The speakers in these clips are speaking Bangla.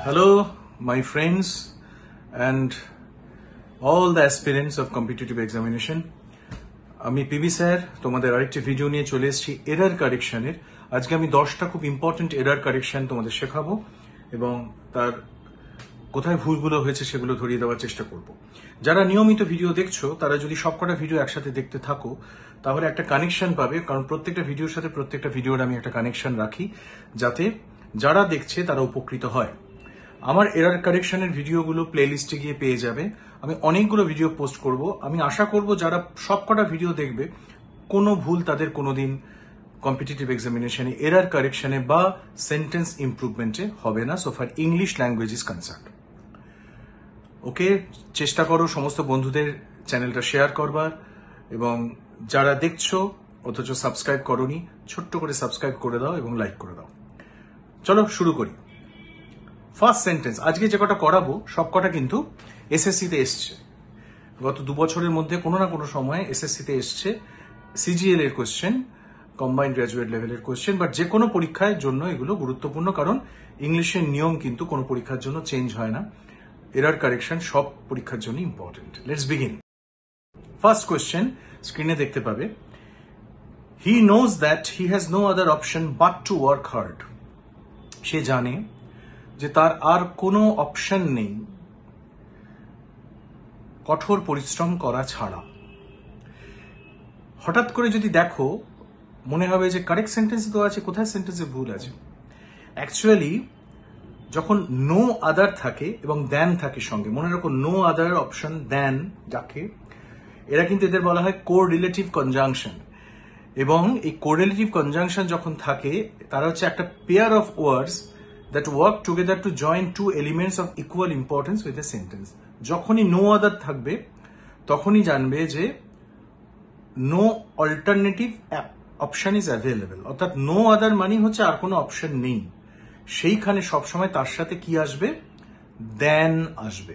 Hello, my friends and all the aspirants of competitive examination. আমি পিবি স্যার তোমাদের আরেকটি ভিডিও নিয়ে চলে এসেছি এরর কারেকশনের। আজকে আমি 10টা খুব ইম্পর্টেন্ট এরর কারেকশন তোমাদের শেখাবো এবং তার কোথায় ভুলগুলো হয়েছে সেগুলো ধরিয়ে দেওয়ার চেষ্টা করব। যারা নিয়মিত ভিডিও দেখছো তারা যদি সবকটা ভিডিও একসাথে দেখতে থাকো তাহলে একটা কানেকশন পাবে, কারণ প্রত্যেকটা ভিডিওর সাথে প্রত্যেকটা ভিডিওর আমি একটা কানেকশন রাখি যাতে যারা দেখছে তারা উপকৃত হয়। আমার এরর কারেকশনের ভিডিওগুলো প্লেলিস্টে গিয়ে পেয়ে যাবে। আমি অনেকগুলো ভিডিও পোস্ট করব। আমি আশা করব যারা সবকটা ভিডিও দেখবে কোনো ভুল তাদের কোনোদিন কম্পিটিটিভ এক্সামিনেশনে এরর কারেকশনে বা সেন্টেন্স ইমপ্রুভমেন্টে হবে না, so far English language is concern. Okay, চেষ্টা করো সমস্ত বন্ধুদের চ্যানেলটা শেয়ার করবার, এবং যারা দেখছো অথচ সাবস্ক্রাইব করোনি ছোট্ট করে সাবস্ক্রাইব করে দাও এবং লাইক করে দাও। চলো শুরু করি। ফার্স্ট সেন্টেন্স, আজকে যে কটা করাবো সব কটা কিন্তু এসএসসিতে এসছে। গত 2 বছরের মধ্যে কোনো না কোনো সময় এসএসসিতে এসছে সিজিএল এর কোয়েশ্চেন, কম্বাইন্ড গ্র্যাজুয়েট লেভেলের কোয়েশ্চেন, বাট যে কোনো পরীক্ষার জন্য এগুলো গুরুত্বপূর্ণ, কারণ ইংলিশের নিয়ম কিন্তু কোনো পরীক্ষার জন্য চেঞ্জ হয় না। এরর কারেকশন সব পরীক্ষার জন্য important. Let's begin. First question স্ক্রিনে দেখতে পাবে। He knows that he has no other option but to work hard. সে জানে যে তার আর কোনো অপশন নেই কঠোর পরিশ্রম করা ছাড়া। হঠাৎ করে যদি দেখো মনে হবে যে কারেক্ট সেন্টেন্স তো আছে, কোথায় সেন্টেন্সে ভুল আছে। অ্যাকচুয়ালি যখন নো আদার থাকে এবং দেন থাকে সঙ্গে, মনে রাখো নো আদার অপশন দেন যাকে, এরা কিন্তু এদের বলা হয় কোরিলেটিভ কনজাংশন। এবং এই কোরিলেটিভ কনজাংশন যখন থাকে তারা হচ্ছে একটা pair of words that work together to join two elements of equal importance with a sentence. যখনই no other থাকবে তখনই জানবে যে no alternative option is available, অর্থাৎ no other মানে হচ্ছে আর কোনো অপশন নেই। সেইখানে সবসময় তার সাথে কি আসবে? than আসবে।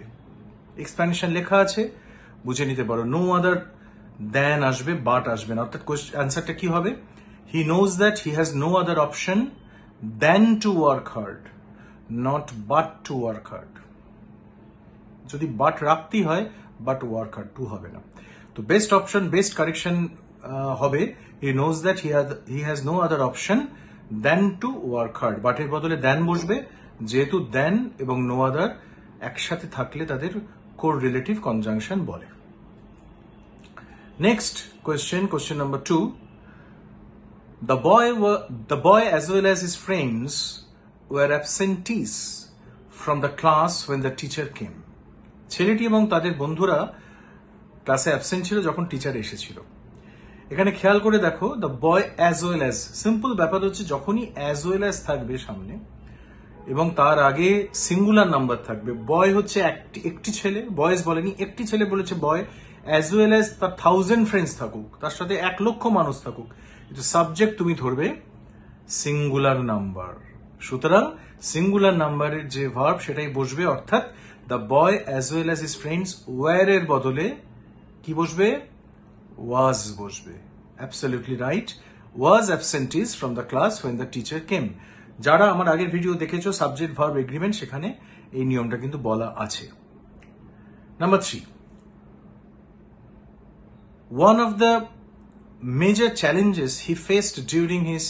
এক্সপ্লেনেশন লেখা আছে, বুঝে নিতে পারো। no other than আসবে, but আসবে না। অর্থাৎ অ্যান্সারটা কি হবে? He knows that he has no other option than to work hard, not but to work hard. যদি but রাখতেই হয় but work hard to হবে না। তো বেস্ট অপশন, বেস্ট কারেকশন হবে he knows that he has no other option than to work hard, but এর বদলে than বসবে, যেহেতু than এবং no other একসাথে থাকলে তাদের কোরিলেটিভ কনজাংশন বলে। Next question number 2। The boy as well as his friends were absentees from the class when the teacher came. ছেলেটি এবং তাদের বন্ধুরা ক্লাসে অ্যাবসেন্ট ছিল যখন টিচার এসেছিল। এখানে খেয়াল করে দেখো, the boy as well as, simple ব্যাপার হচ্ছে যখনই অ্যাজ ওয়েল অ্যাজ থাকবে সামনে এবং তার আগে সিঙ্গুলার নাম্বার থাকবে। বয় হচ্ছে একটি ছেলে, বয়েজ বলেনি, একটি ছেলে বলেছে বয়, অ্যাজ ওয়েল অ্যাজ তার 1000 ফ্রেন্ডস থাকুক, তার সাথে 1 লক্ষ মানুষ থাকুক, কিন্তু সাবজেক্ট তুমি ধরবে সিঙ্গুলার নাম্বার। সুতরাং সিঙ্গুলার নাম্বারের যে ভার্ব সেটাই বসবে, অর্থাৎ the boy as well as his friends were এর বদলে কি বসবে? ওয়াজ বসবে। Absolutely right, was absent from the class when the teacher came. যারা আমার আগের ভিডিও দেখেছো সাবজেক্ট ভার্ব এগ্রিমেন্ট, সেখানে এই নিয়মটা কিন্তু বলা আছে। Number 3, one of the major challenges he faced during his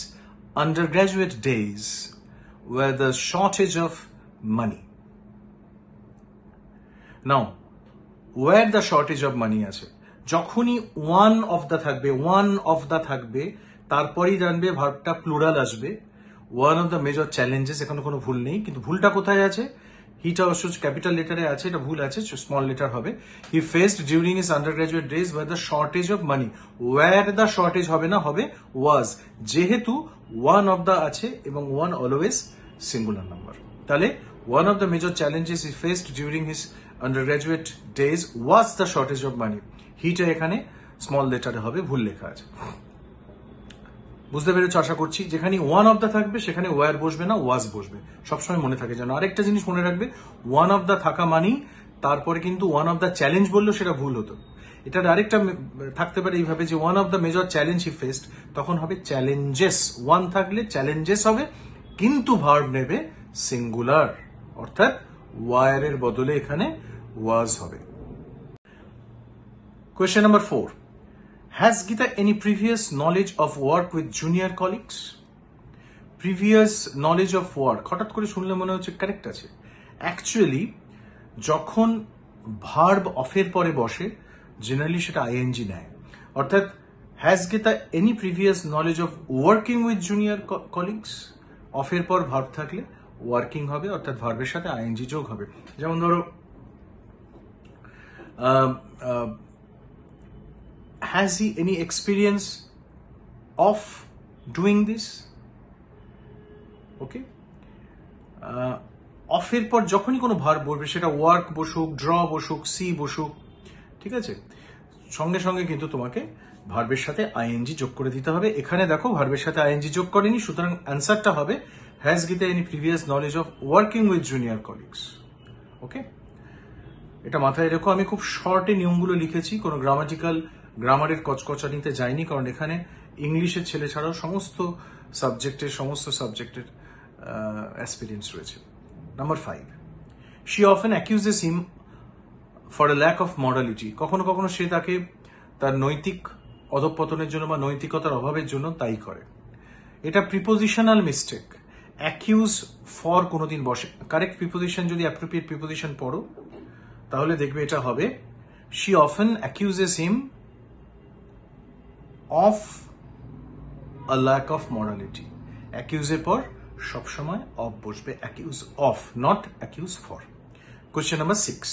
undergraduate days were the shortage of money. Now, where the shortage of money আছে, যখনই one of the থাকবে তারপরেই জানবে ভার্বটা প্লুরাল আসবে। one of the major challenges, এখানে কোনো ভুল নেই, কিন্তু ভুলটা কোথায় আছে? হিটা অবশ্য ক্যাপিটাল লেটারে আছে, এটা ভুল আছে, স্মল লেটার হবে। He faced during his undergraduate days were the shortage of money. Were the shortage হবে না, হবে ওয়াজ, যেহেতু ওয়ান অফ দ্য আছে এবং ওয়ান অলওয়েজ সিঙ্গুলার নাম্বার। তাহলে one of the major challenges he faced during his undergraduate days was the shortage of money. হিটা এখানে স্মল লেটারে হবে, ভুল লেখা আছে। বুঝতে পেরেছ আশা করছি। যেখানে ওয়ান অফ দ্য থাকবে সেখানে ওয়ার বসবে না, ওয়াজ বসবে। সবসময় মনে থাকে যেন। আরেকটা জিনিস মনে রাখবে, ওয়ান অফ দ্য থাকা মানেই তারপরে কিন্তু ওয়ান অফ দ্য চ্যালেঞ্জ বললেও সেটা ভুল হতো। এটার আরেকটা থাকতে পারে এইভাবে যে one of the major challenge he faced, তখন হবে চ্যালেঞ্জেস। ওয়ান থাকলে চ্যালেঞ্জেস হবে, কিন্তু ভার্ব নেবে সিঙ্গুলার। অর্থাৎ ওয়ার এর বদলে এখানে ওয়াজ হবে। Question number 4, has Geeta any previous knowledge of work with junior colleagues? Previous knowledge of work হঠাৎ করে শুনলে মনে হচ্ছে কারেক্ট আছে। অ্যাকচুয়ালি যখন ভার্ব অফের পরে বসে জেনারেলি সেটা আইএনজি নেয়, অর্থাৎ has Geeta any previous knowledge of working with junior colleagues, অফের পর ভার্ব থাকলে ওয়ার্কিং হবে, অর্থাৎ ভার্বের সাথে আইএনজি যোগ হবে। যেমন ধরো has he any experience of doing this? Okay, অফের পর যখনই কোনো ভার্ব বলবে সেটা ওয়ার্ক বসুক, ড্র বসুক, সি বসুক, ঠিক আছে, সঙ্গে সঙ্গে কিন্তু তোমাকে ভার্বের সাথে আইএনজি যোগ করে দিতে হবে। এখানে দেখো ভার্বের সাথে আইএনজি যোগ করেনি, সুতরাং অ্যান্সারটা হবে has Geeta any previous knowledge of working with junior colleagues. Okay, এটা মাথায় রেখো। আমি খুব শর্টে নিয়মগুলো লিখেছি, কোনো গ্রামারের কচকচানিতে যাইনি, কারণ এখানে ইংলিশের ছেলে ছাড়াও সমস্ত সাবজেক্টের অ্যাসপিরিয়েন্স রয়েছে। Number 5, she often accuses him for a lack of morality. কখনো কখনো সে তাকে তার নৈতিক অধঃপতনের জন্য বা নৈতিকতার অভাবের জন্য দায়ী করে। এটা প্রিপোজিশনাল মিস্টেক। অ্যাকিউজ ফর কোনোদিন বসে, কারেক্ট প্রিপোজিশন যদি অ্যাপ্রোপ্রিয়েট প্রিপোজিশন পড়ো তাহলে দেখবে এটা হবে she often accuses him of a lack of morality. অ্যাকিউজের পর সবসময় অফ বসবে, accuse of, not accuse for. Question number 6,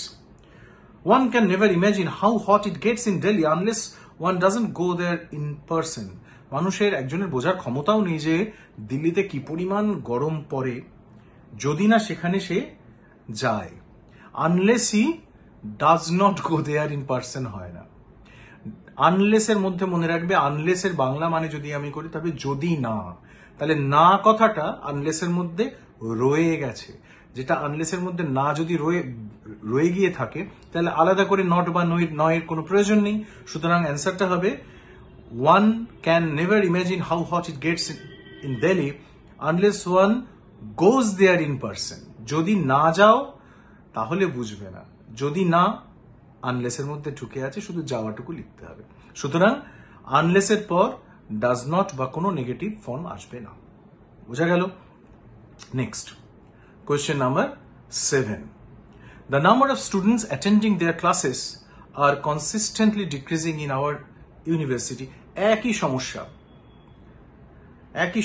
one can never imagine how hot it gets in Delhi unless one doesn't go there in person. মানুষের একজনের বোঝার ক্ষমতাও নেই যে দিল্লিতে কি পরিমাণ গরম পড়ে যদি না সেখানে সে যায়। Unless he does not go there in person হয় না। আনলেস এর মধ্যে মনে রাখবে, আনলেস এর বাংলা মানে যদি আমি করি তবে যদি না, তাহলে না কথাটা আনলেস এর মধ্যে রয়ে গেছে। যেটা আনলেস এর মধ্যে না যদি রয়ে গিয়ে থাকে তাহলে আলাদা করে নট বা নয়ের কোনো প্রয়োজন নেই। সুতরাং অ্যান্সারটা হবে one can never imagine how hot it gets in Delhi unless one goes there in person. যদি না যাও তাহলে বুঝবে না, যদি না আনলেস এর মধ্যে ঢুকে আছে, শুধু যাওয়াটুকু লিখতে হবে। সুতরাং আনলেস এর পর ডাজ নট বা কোনো নেগেটিভ ফর্ম আসবে না। বোঝা গেল? Next, question number 7. The number of students attending their classes are consistently decreasing in our university. একই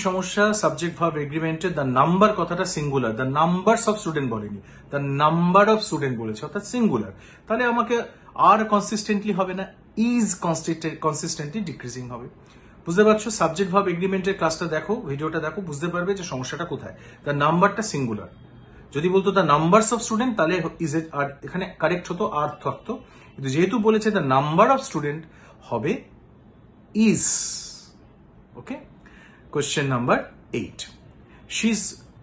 সমস্যা সাবজেক্ট ভার্ব এগ্রিমেন্টে দ্য নাম্বার কথাটা singular, the numbers of student বলেনি, দ্য নাম্বার অফ স্টুডেন্ট বলেছে, অর্থাৎ সিঙ্গুলার। তাহলে আমাকে আর কনসিস্টেন্টলি হবে না, ইজ কনসিস্টেন্টলি ডিক্রিজিং হবে। বুঝতে পারছো? সাবজেক্ট ভার্ব এগ্রিমেন্টের ক্লাসটা দেখো, ভিডিওটা দেখো, বুঝতে পারবে যে সমস্যাটা কোথায়। দ্য নাম্বারটা সিঙ্গুলার, যদি বলতো দ্য নাম্বারস অফ স্টুডেন্ট তাহলে ইজ এ, আর এখানে কারেক্ট হতো আর থাকতো, কিন্তু যেহেতু বলেছে দ্য নাম্বার অফ স্টুডেন্ট হবে is. Okay, question number 8. She is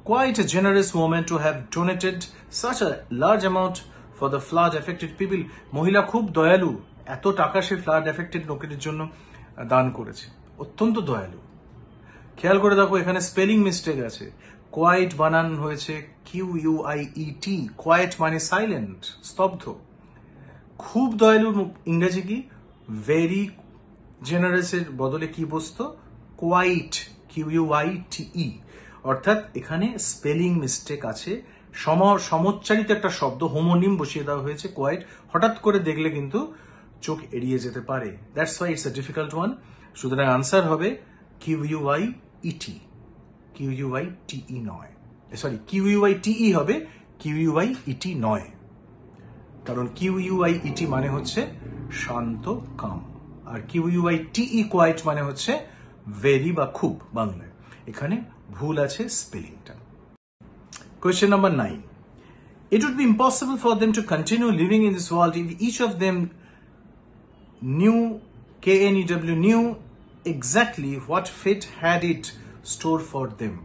quite a generous woman to have donated such a large amount for the flood affected people. মহিলা খুব দয়ালু, এত টাকা সে ফ্লাড এফেক্টেড লোকেদের জন্য দান করেছে, অত্যন্ত দয়ালু। খেয়াল করে দেখো এখানে স্পেলিং মিস্টেক আছে, কোয়াইট বানান হয়েছে QUIET, কোয়াইট মানে সাইলেন্ট, স্তব্ধ। খুব দয়ালু ইংরেজি কি? ভেরি জেনারেসের বদলে কি বসতো? কোয়াইট, QUITE, অর্থাৎ এখানে স্পেলিং মিস্টেক আছে। সমোচ্চারিত একটা শব্দ হোমোনিম বসিয়ে দেওয়া হয়েছে কোয়াইট, হঠাৎ করে দেখলে কিন্তু চোখ এড়িয়ে যেতে পারে। That's why it's a difficult one. সুতরাং আনসার হবে QUIET, QUITE নয়, সরি QUITE হবে, QUIET নয়, কারণ QUIET মানে হচ্ছে শান্ত কাম, আর QUITE কোয়াইট মানে হচ্ছে ভেরি বা খুব বাংলায়। এখানে ভুল আছে স্পেলিংটা। Question number 9. It would be impossible for them to continue living in this world if each of them knew, KNEW, knew exactly what fate had it stored for them.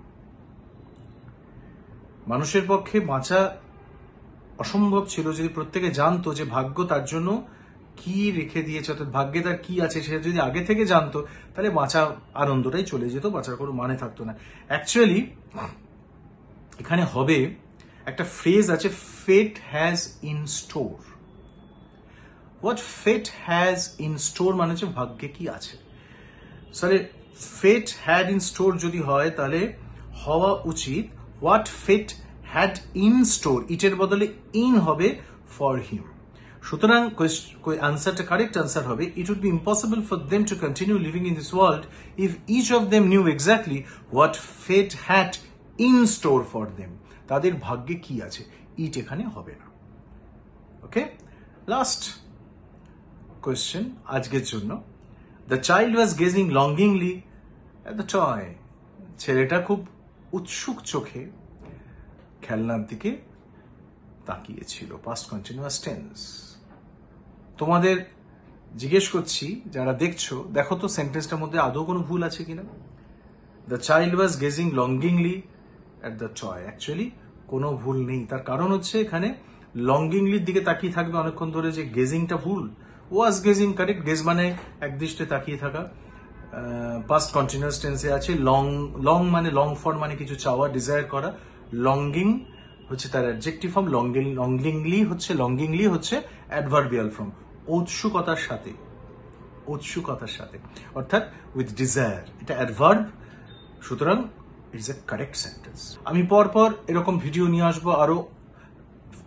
মানুষের পক্ষে বাঁচা অসম্ভব ছিল যদি প্রত্যেকে জানতো যে ভাগ্য তার জন্য কি রেখে দিয়েছে, অর্থাৎ ভাগ্যে তার কি আছে সেটা যদি আগে থেকে জানতো তাহলে বাঁচা আনন্দটাই চলে যেত, বাঁচার কোনো মানে থাকতো না। অ্যাকচুয়ালি এখানে হবে একটা ফ্রেজ আছে, fate has in store. What fate has in store মানে হচ্ছে ভাগ্যে কি আছে। Sorry, fate had in store যদি হয় তাহলে হওয়া উচিত what fate had in store, ইটের বদলে ইন হবে ফর হিম। সুতরাং আনসারটা কারেক্ট আনসার হবে, it would be impossible for them to continue living in this world if each of them knew exactly what fate had in store for them. তাদের ভাগ্যে কি আছে, ইট এখানে হবে না। ওকে, লাস্ট কোয়েশ্চেন আজকের জন্য। The child was gazing longingly at the toy. ছেলেটা খুব উৎসুক চোখে খেলনার দিকে তাকিয়েছিল। Past continuous tense. তোমাদের জিজ্ঞেস করছি যারা দেখছো, দেখো তো সেন্টেন্সটার মধ্যে আদৌ কোনো ভুল আছে কিনা। The child was gazing longingly at the toy, actually কোনো ভুল নেই। তার কারণ হচ্ছে এখানে লঙ্গিংলির দিকে তাকিয়ে থাকবে অনেকক্ষণ ধরে, যে গেজিংটা ভুল। ওয়াজ গেজিং কারেক্ট, গেজ মানে একদৃষ্টে তাকিয়ে থাকা, পাস্ট কন্টিনিউয়াস টেন্সে আছে। লং মানে লং ফর মানে কিছু চাওয়া, ডিজায়ার করা। লঙ্গিং হচ্ছে তার অ্যাডজেক্টিভ ফর্ম, লঙ্গিংলি হচ্ছে অ্যাডভার্বিয়াল ফর্ম, উৎসুকতার সাথে, অর্থাৎ উইথ ডিজায়ার, এটা অ্যাডভার্ব। সুতরাং ইটস এ কারেক্ট সেন্টেন্স। আমি পরপর এরকম ভিডিও নিয়ে আসবো আরো।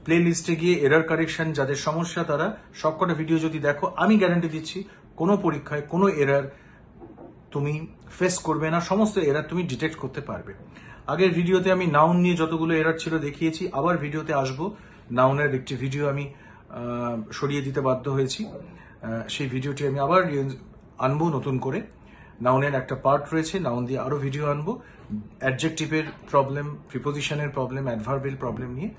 প্লে লিস্টে গিয়ে এরার কারেকশন যাদের সমস্যা তারা সবকটা ভিডিও যদি দেখো, আমি গ্যারান্টি দিচ্ছি কোনো পরীক্ষায় কোনো এরার তুমি ফেস করবে না, সমস্ত এরার তুমি ডিটেক্ট করতে পারবে। আগের ভিডিওতে আমি নাউন নিয়ে যতগুলো এরার ছিল দেখিয়েছি, আবার ভিডিওতে আসবো। নাউনের একটি ভিডিও আমি সরিয়ে দিতে বাধ্য হয়েছি, সেই ভিডিওটি আমি আবার আনবো নতুন করে। নাউনের একটা পার্ট রয়েছে, নাউন দিয়ে আরো ভিডিও আনবো। অ্যাডজেক্টিভের প্রবলেম, প্রিপোজিশনের প্রবলেম, অ্যাডভার্বের প্রবলেম নিয়ে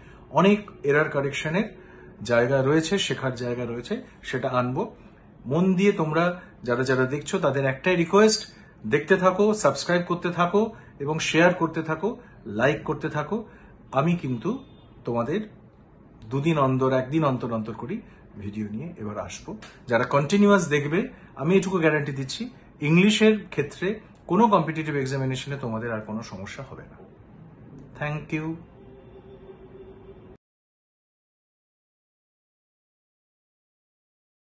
অনেক এরার কারেকশনের জায়গা রয়েছে, শেখার জায়গা রয়েছে, সেটা আনবো। মন দিয়ে তোমরা যারা যারা দেখছো তাদের একটাই রিকোয়েস্ট, দেখতে থাকো, সাবস্ক্রাইব করতে থাকো এবং শেয়ার করতে থাকো, লাইক করতে থাকো। আমি কিন্তু তোমাদের একদিন অন্তর অন্তর করি ভিডিও নিয়ে এবার আসবো। যারা কন্টিনিউয়াস দেখবে, আমি এটুকু গ্যারান্টি দিচ্ছি, ইংলিশের ক্ষেত্রে কোনো কম্পিটিটিভ এক্সামিনেশনে তোমাদের আর কোনো সমস্যা হবে না। Thank you.